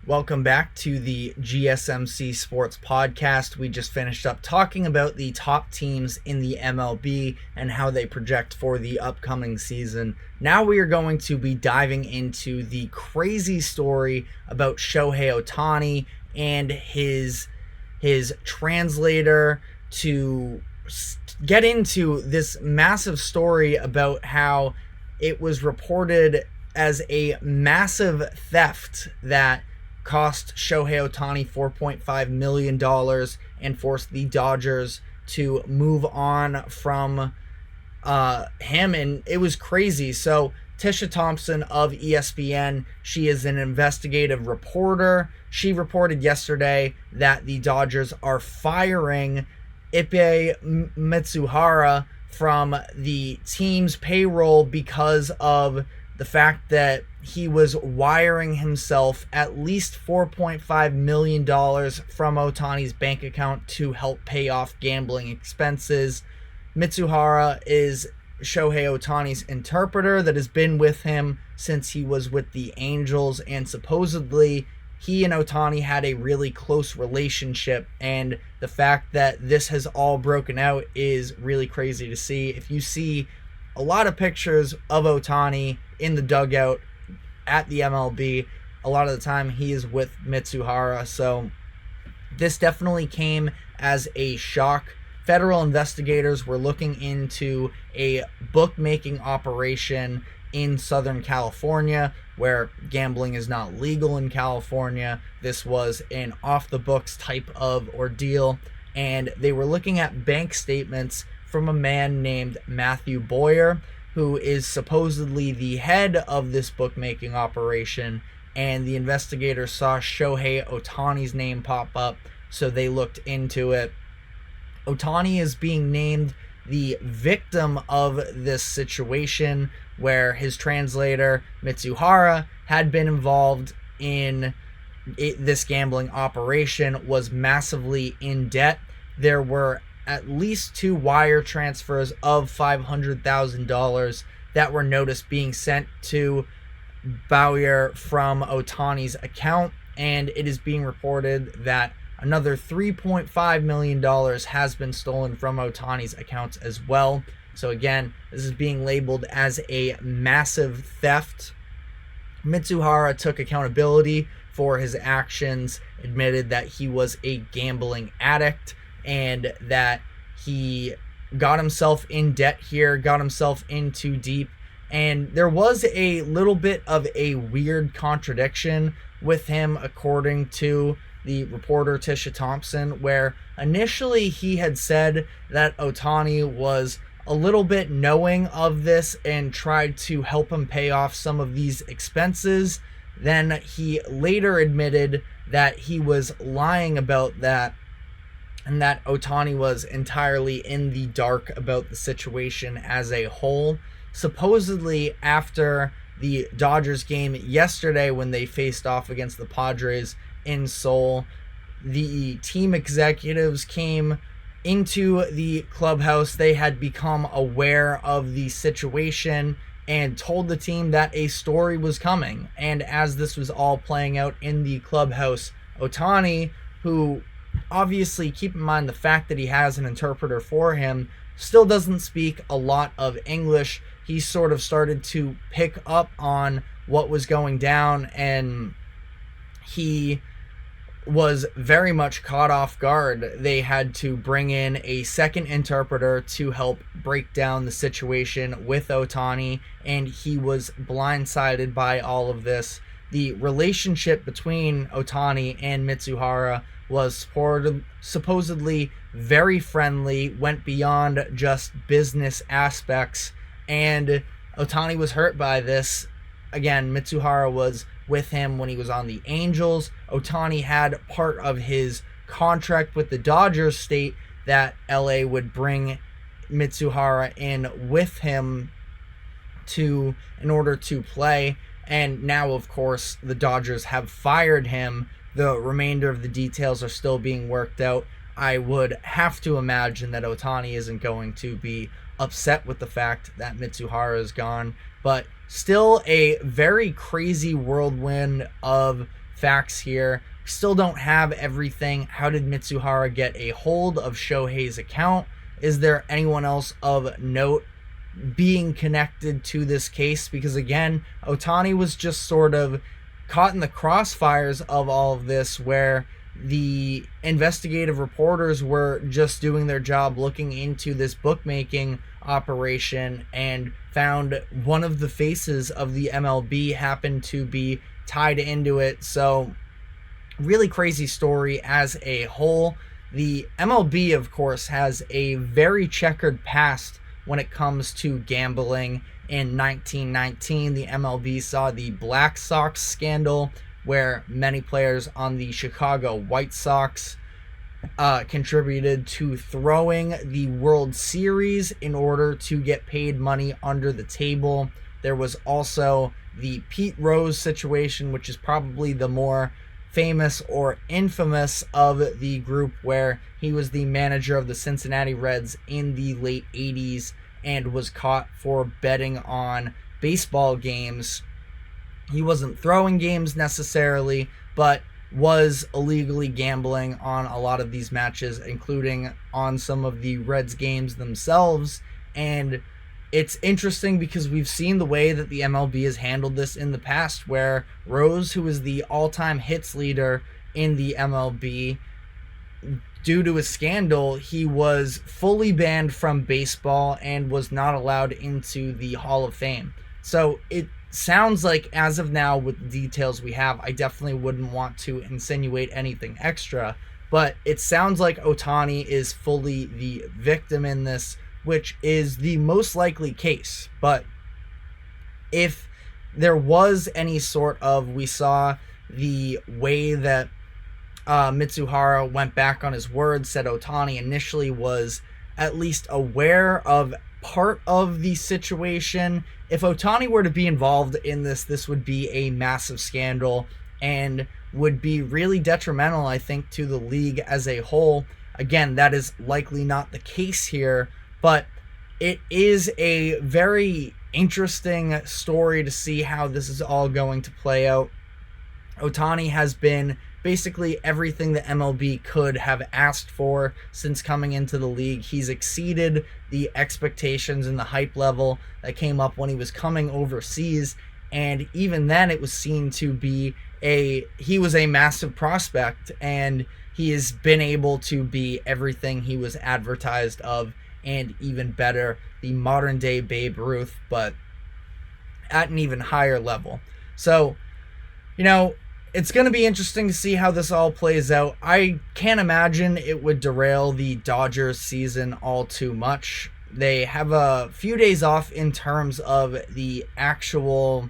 Welcome back to the GSMC Sports Podcast. We just finished up talking about the top teams in the MLB and how they project for the upcoming season. Now we are going to be diving into the crazy story about Shohei Ohtani and his translator to get into this massive story about how it was reported as a massive theft that cost Shohei Ohtani $4.5 million and forced the Dodgers to move on from him. And it was crazy. So Tisha Thompson of ESPN, she is an investigative reporter. She reported yesterday that the Dodgers are firing Ippei Mitsuhara from the team's payroll because of the fact that he was wiring himself at least $4.5 million from Ohtani's bank account to help pay off gambling expenses. Mitsuhara is Shohei Ohtani's interpreter that has been with him since he was with the Angels, and supposedly he and Ohtani had a really close relationship, and the fact that this has all broken out is really crazy to see. If you see a lot of pictures of Ohtani in the dugout at the MLB, a lot of the time he is with Mitsuhara, so this definitely came as a shock. Federal investigators were looking into a bookmaking operation in Southern California, where gambling is not legal in California. This was an off-the-books type of ordeal, and they were looking at bank statements from a man named Matthew Boyer, who is supposedly the head of this bookmaking operation, and the investigators saw Shohei Ohtani's name pop up, so they looked into it. Ohtani is being named the victim of this situation, where his translator, Mitsuhara, had been involved in this gambling operation, was massively in debt. There were at least 2 wire transfers of $500,000 that were noticed being sent to Boyer from Ohtani's account, and it is being reported that another $3.5 million has been stolen from Ohtani's accounts as well. So again, this is being labeled as a massive theft. Mitsuhara took accountability for his actions, admitted that he was a gambling addict, and that he got himself in debt here, got himself in too deep. And there was a little bit of a weird contradiction with him, according to the reporter Tisha Thompson, where initially he had said that Ohtani was a little bit knowing of this and tried to help him pay off some of these expenses. Then he later admitted that he was lying about that, and that Ohtani was entirely in the dark about the situation as a whole. Supposedly, after the Dodgers game yesterday, when they faced off against the Padres in Seoul, the team executives came into the clubhouse. They had become aware of the situation and told the team that a story was coming. And as this was all playing out in the clubhouse, Ohtani, who obviously, keep in mind the fact that he has an interpreter for him, still doesn't speak a lot of English. He sort of started to pick up on what was going down, and he was very much caught off guard. They had to bring in a second interpreter to help break down the situation with Ohtani, and he was blindsided by all of this. The relationship between Ohtani and Mitsuhara was supposedly very friendly, went beyond just business aspects, and Ohtani was hurt by this. Again, Mitsuhara was with him when he was on the Angels. Ohtani had part of his contract with the Dodgers state that LA would bring Mitsuhara in with him in order to play, and now of course the Dodgers have fired him. The remainder of the details are still being worked out. I would have to imagine that Ohtani isn't going to be upset with the fact that Mitsuhara is gone, but still a very crazy whirlwind of facts here. We still don't have everything. How did Mitsuhara get a hold of Shohei's account? Is there anyone else of note being connected to this case? Because again, Ohtani was just sort of caught in the crossfires of all of this, where the investigative reporters were just doing their job looking into this bookmaking operation and found one of the faces of the MLB happened to be tied into it. So really crazy story as a whole. The MLB, of course, has a very checkered past when it comes to gambling. In 1919, the MLB saw the Black Sox scandal, where many players on the Chicago White Sox contributed to throwing the World Series in order to get paid money under the table. There was also the Pete Rose situation, which is probably the more famous or infamous of the group, where he was the manager of the Cincinnati Reds in the late 80s and was caught for betting on baseball games. He wasn't throwing games necessarily, but was illegally gambling on a lot of these matches, including on some of the Reds games themselves. And it's interesting because we've seen the way that the MLB has handled this in the past, where Rose, who is the all-time hits leader in the MLB, due to a scandal, he was fully banned from baseball and was not allowed into the Hall of Fame. So it sounds like, as of now, with the details we have, I definitely wouldn't want to insinuate anything extra, but it sounds like Ohtani is fully the victim in this, which is the most likely case. But if there was any sort of, we saw the way that Mitsuhara went back on his word, said Ohtani initially was at least aware of part of the situation. If Ohtani were to be involved in this, this would be a massive scandal and would be really detrimental, I think, to the league as a whole. Again, that is likely not the case here, but it is a very interesting story to see how this is all going to play out. Ohtani has been basically everything the MLB could have asked for since coming into the league. He's exceeded the expectations and the hype level that came up when he was coming overseas, and even then it was seen to be he was a massive prospect, and he has been able to be everything he was advertised of, and even better, the modern day Babe Ruth, but at an even higher level. So, it's going to be interesting to see how this all plays out. I can't imagine it would derail the Dodgers season all too much. They have a few days off in terms of the actual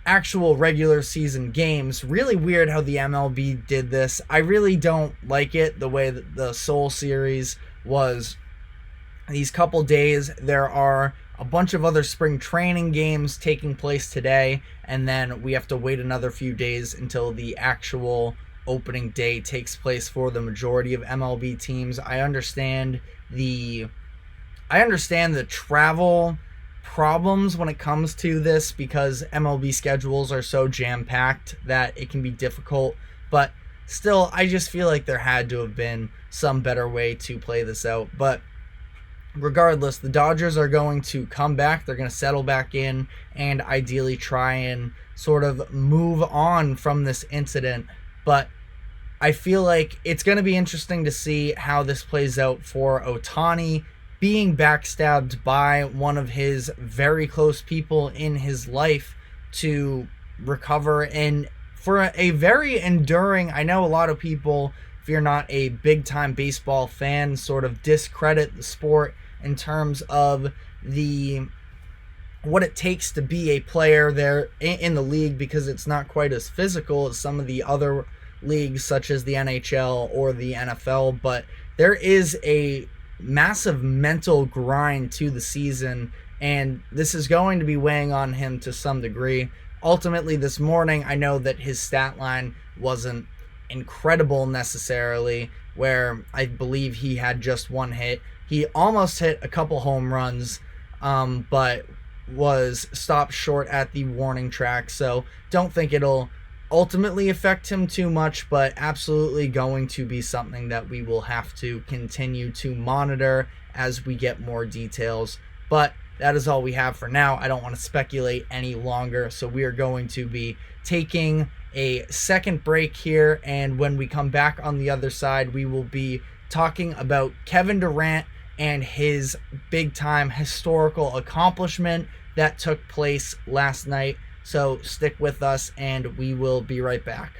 regular season games. Really weird how the MLB did this. I really don't like it, the way that the Seoul series was. These couple days, there are a bunch of other spring training games taking place today, and then we have to wait another few days until the actual opening day takes place for the majority of MLB teams. I understand the travel problems when it comes to this, because MLB schedules are so jam-packed that it can be difficult, but still, I just feel like there had to have been some better way to play this out. But regardless, the Dodgers are going to come back. They're going to settle back in and ideally try and sort of move on from this incident. But I feel like it's going to be interesting to see how this plays out for Ohtani being backstabbed by one of his very close people in his life to recover. And for a very enduring, I know a lot of people, if you're not a big-time baseball fan, sort of discredit the sport in terms of what it takes to be a player there in the league, because it's not quite as physical as some of the other leagues such as the NHL or the NFL, but there is a massive mental grind to the season, and this is going to be weighing on him to some degree. Ultimately, this morning, I know that his stat line wasn't incredible necessarily, where I believe he had just one hit. He almost hit a couple home runs, but was stopped short at the warning track, so don't think it'll ultimately affect him too much, but absolutely going to be something that we will have to continue to monitor as we get more details. But that is all we have for now. I don't want to speculate any longer, so we are going to be taking a second break here, and when we come back on the other side, we will be talking about Kevin Durant and his big-time historical accomplishment that took place last night. So stick with us, and we will be right back.